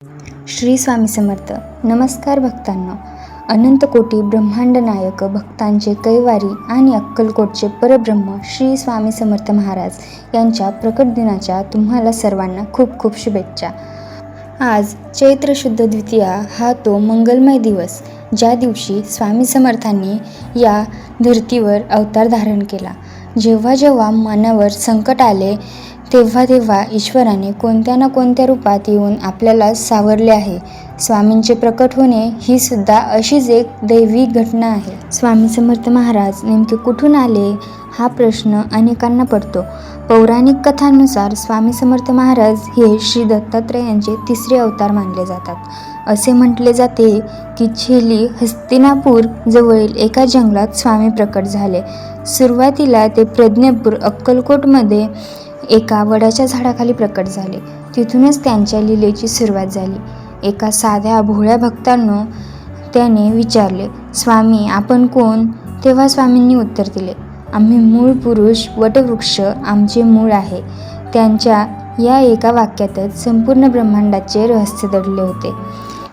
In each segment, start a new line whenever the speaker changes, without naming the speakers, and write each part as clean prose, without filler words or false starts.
श्री स्वामी समर्थ. नमस्कार भक्तांनो. अनंत कोटी ब्रह्मांड नायक भक्तांचे कैवारी आणि अक्कलकोटचे परब्रह्म श्री स्वामी समर्थ महाराज यांच्या प्रकट दिनाच्या तुम्हाला सर्वांना खूप खूप शुभेच्छा. आज चैत्र शुद्ध द्वितीया हा तो मंगलमय दिवस ज्या दिवशी स्वामी समर्थांनी या धर्तीवर अवतार धारण केला. जेव्हा जेव्हा मनावर संकट आले तेव्हा ईश्वराने कोणत्या ना कोणत्या रूपात येऊन आपल्याला सावरले आहे. स्वामींचे प्रकट होणे ही सुद्धा अशीच एक दैवी घटना आहे. स्वामी समर्थ महाराज नेमके कुठून आले हा प्रश्न अनेकांना पडतो. पौराणिक कथांनुसार स्वामी समर्थ महाराज हे श्री दत्तात्रेयांचे तिसरे अवतार मानले जातात. असे म्हटले जाते की छेली हस्तिनापूर जवळील एका जंगलात स्वामी प्रकट झाले. सुरुवातीला ते प्रज्ञपूर अक्कलकोटमध्ये एका वडाच्या झाडाखाली प्रकट झाले. तिथूनच त्यांच्या लीलेची सुरुवात झाली. एका साध्या भोळ्या भक्तांनो त्याने विचारले, स्वामी आपण कोण? तेव्हा स्वामींनी उत्तर दिले, आम्ही मूळ पुरुष वटवृक्ष आमचे मूळ आहे. त्यांच्या या एका वाक्यातच संपूर्ण ब्रह्मांडाचे रहस्य दडले होते.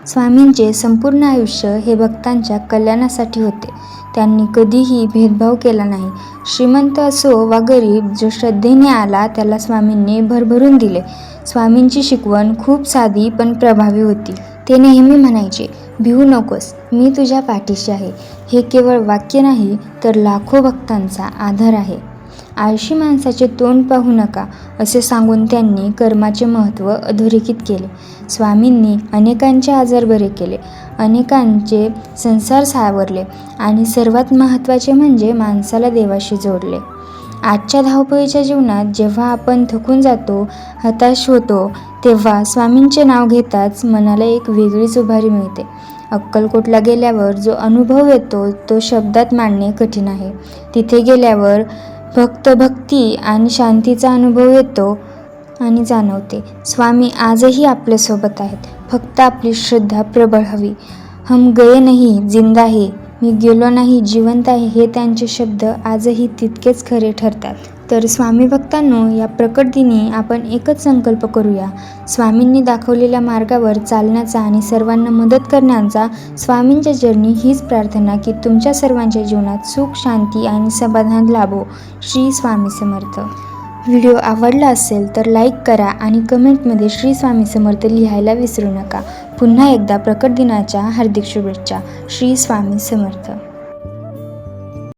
स्वामींचे संपूर्ण आयुष्य हे भक्तांच्या कल्याणासाठी होते. त्यांनी कधीही भेदभाव केला नाही. श्रीमंत असो वा गरीब, जो श्रद्धेने आला त्याला स्वामींनी भरभरून दिले. स्वामींची शिकवण खूप साधी पण प्रभावी होती. ते नेहमी म्हणायचे, भिवू नकोस, मी तुझ्या पाठीशी आहे. हे केवळ वाक्य नाही तर लाखो भक्तांचा आधार आहे. आळशी माणसाचे तोंड पाहू नका असे सांगून त्यांनी कर्माचे महत्त्व अधोरेखित केले. स्वामींनी अनेकांचे आजार बरे केले, अनेकांचे संसार सावरले आणि सर्वात महत्त्वाचे म्हणजे माणसाला देवाशी जोडले. आजच्या धावपळीच्या जीवनात जेव्हा आपण थकून जातो, हताश होतो, तेव्हा स्वामींचे नाव घेताच मनाला एक वेगळीच उभारी मिळते. अक्कलकोटला गेल्यावर जो अनुभव येतो तो शब्दात मांडणे कठीण आहे. तिथे गेल्यावर फक्त भक्ती आणि शांतीचा अनुभव येतो आणि जाणवते. स्वामी आजही आपल्यासोबत आहेत. फक्त आपली श्रद्धा प्रबळ हवी. हम गए नहीं जिंदा है, मी गेलो नाही जिवंत आहे, हे त्यांचे शब्द आजही तितकेच खरे ठरतात. तर स्वामी भक्तांनो, या प्रकट दिनी आपण एकच संकल्प करूया, स्वामींनी दाखवलेल्या मार्गावर चालण्याचा आणि सर्वांना मदत करण्याचा. स्वामींच्या चरणी हीच प्रार्थना की तुमच्या सर्वांच्या जीवनात सुख, शांती आणि समाधान लाभो. श्री स्वामी समर्थ. व्हिडिओ आवडला असेल तर लाईक करा आणि कमेंटमध्ये श्री स्वामी समर्थ लिहायला विसरू नका. पुन्हा एकदा प्रकट दिनाच्या हार्दिक शुभेच्छा. श्री स्वामी समर्थ.